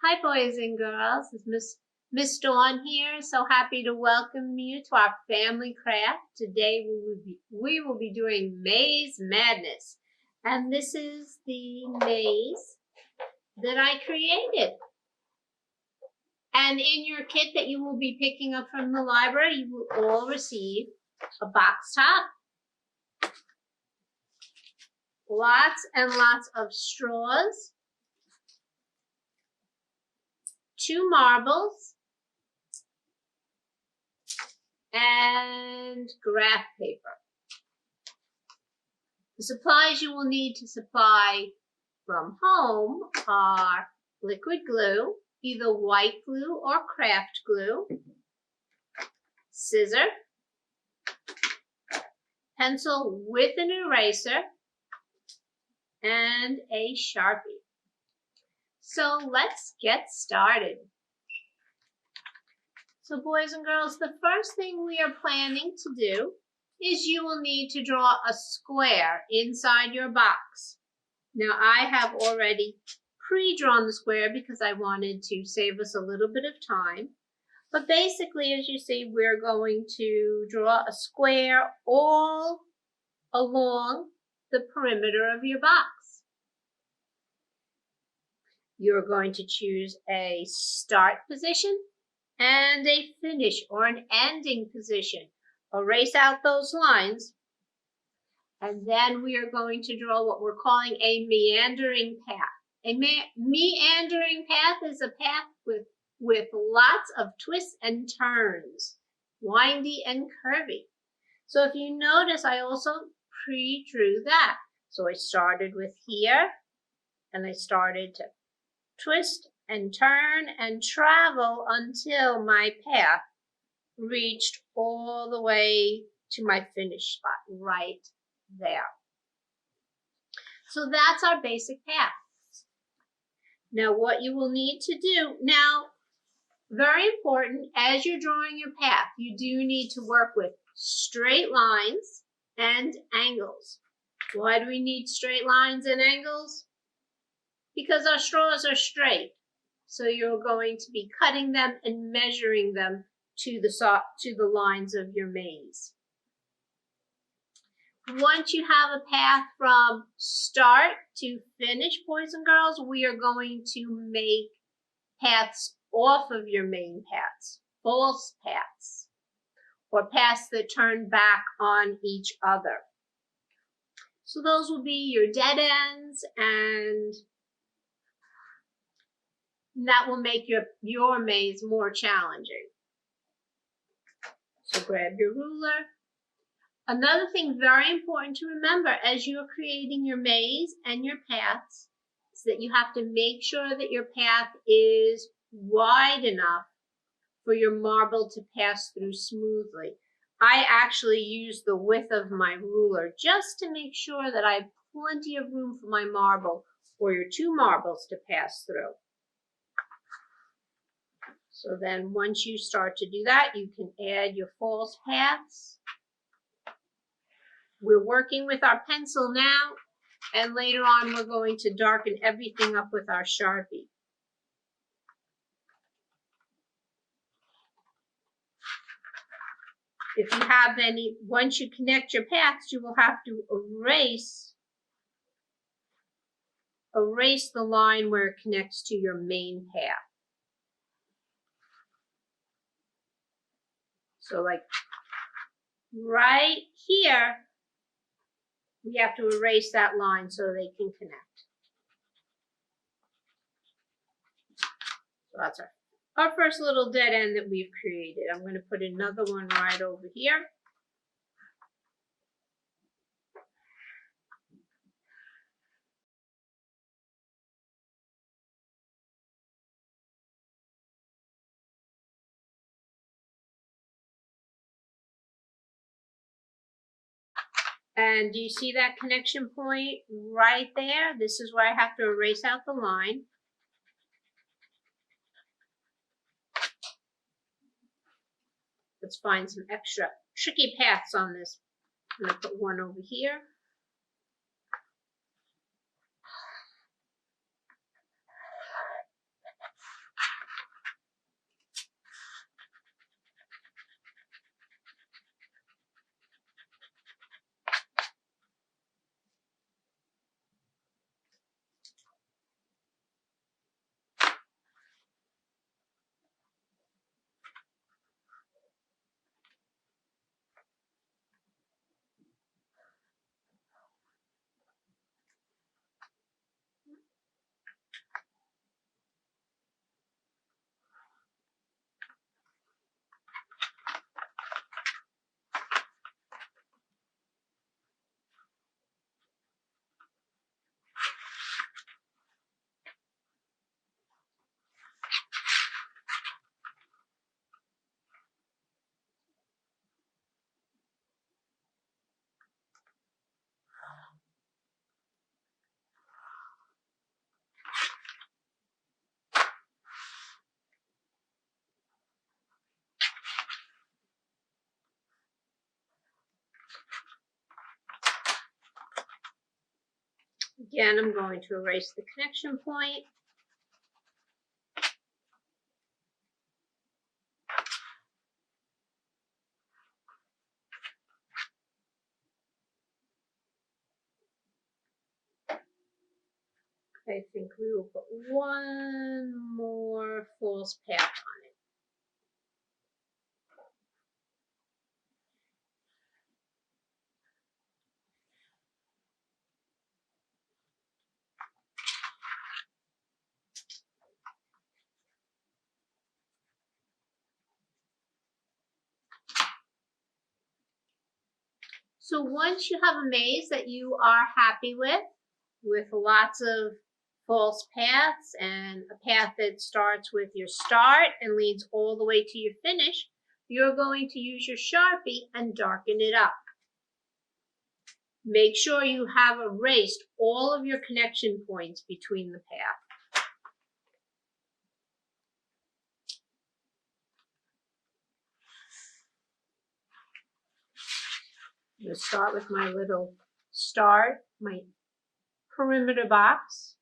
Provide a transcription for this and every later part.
Hi boys and girls, it's Miss Dawn here. So happy to welcome you to our family craft. Today we will be doing Maze Madness. And this is the maze that I created. And in your kit that you will be picking up from the library, you will all receive a box top, lots and lots of straws, 2 marbles, and graph paper. The supplies you will need to supply from home are liquid glue, either white glue or craft glue, scissor, pencil with an eraser, and a Sharpie. So let's get started. So boys and girls, the first thing we are planning to do is you will need to draw a square inside your box. Now I have already pre-drawn the square because I wanted to save us a little bit of time. But basically, as you see, we're going to draw a square all along the perimeter of your box. You're going to choose a start position and a finish or an ending position. Erase out those lines. And then we are going to draw what we're calling a meandering path. A meandering path is a path with lots of twists and turns, windy and curvy. So if you notice, I also pre-drew that. So I started with here, and I started to twist and turn and travel until my path reached all the way to my finish spot right there. So that's our basic path. Now what you will need to do, now very important, as you're drawing your path, you do need to work with straight lines and angles. Why do we need straight lines and angles? Because our straws are straight. So you're going to be cutting them and measuring them to the lines of your maze. Once you have a path from start to finish, boys and girls, we are going to make paths off of your main paths, false paths, or paths that turn back on each other. So those will be your dead ends, and that will make your maze more challenging. So grab your ruler. Another thing very important to remember as you're creating your maze and your paths is that you have to make sure that your path is wide enough for your marble to pass through smoothly. I actually use the width of my ruler just to make sure that I have plenty of room for my marble or your 2 marbles to pass through. So then once you start to do that, you can add your false paths. We're working with our pencil now, and later on we're going to darken everything up with our Sharpie. If you have any, once you connect your paths, you will have to erase the line where it connects to your main path. So like right here, we have to erase that line so they can connect. So that's our first little dead end that we've created. I'm going to put another one right over here. And do you see that connection point right there? This is where I have to erase out the line. Let's find some extra tricky paths on this. I'm going to put one over here. Again, I'm going to erase the connection point. I think we will put one more false path on it. So once you have a maze that you are happy with lots of false paths and a path that starts with your start and leads all the way to your finish, you're going to use your Sharpie and darken it up. Make sure you have erased all of your connection points between the path. I'm going to start with my little start, my perimeter box.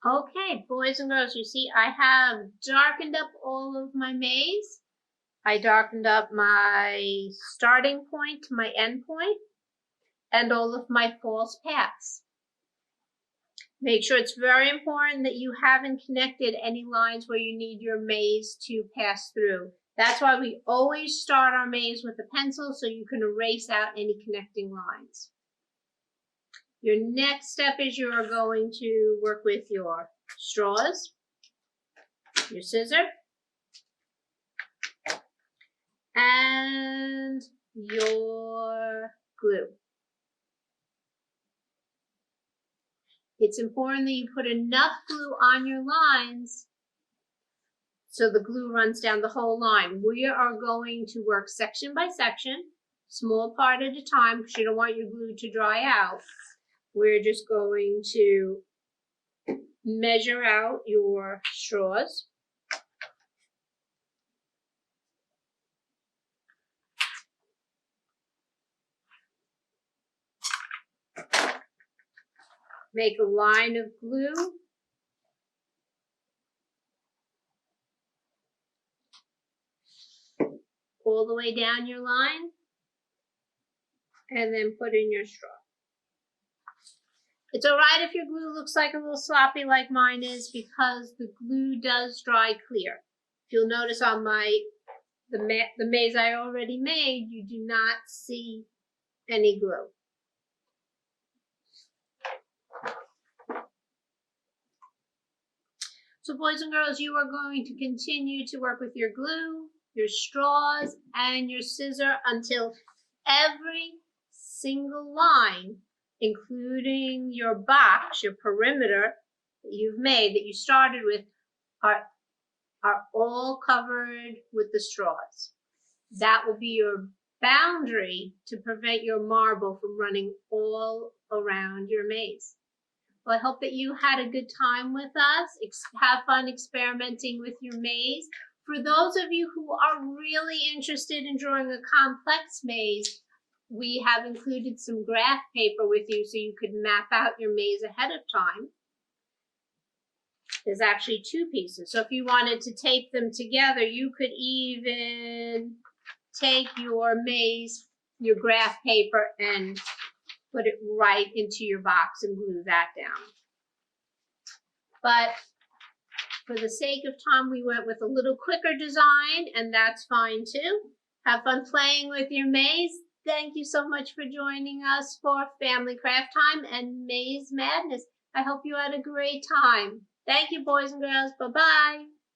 Okay, boys and girls, you see I have darkened up all of my maze. I darkened up my starting point to my end point and all of my false paths. Make sure it's very important that you haven't connected any lines where you need your maze to pass through. That's why we always start our maze with a pencil so you can erase out any connecting lines. Your next step is you are going to work with your straws, your scissor, and your glue. It's important that you put enough glue on your lines so the glue runs down the whole line. We are going to work section by section, small part at a time, because you don't want your glue to dry out. We're just going to measure out your straws. Make a line of glue. All the way down your line. And then put in your straw. It's alright if your glue looks like a little sloppy like mine is, because the glue does dry clear. If you'll notice on the maze I already made, you do not see any glue. So boys and girls, you are going to continue to work with your glue, your straws, and your scissor until every single line, including your box, your perimeter, that you've made, that you started with, are all covered with the straws. That will be your boundary to prevent your marble from running all around your maze. Well, I hope that you had a good time with us. Have fun experimenting with your maze. For those of you who are really interested in drawing a complex maze, we have included some graph paper with you so you could map out your maze ahead of time. There's actually 2 pieces. So if you wanted to tape them together, you could even take your maze, your graph paper, and put it right into your box and glue that down. But for the sake of time, we went with a little quicker design, and that's fine too. Have fun playing with your maze. Thank you so much for joining us for Family Craft Time and Maze Madness. I hope you had a great time. Thank you, boys and girls. Bye-bye.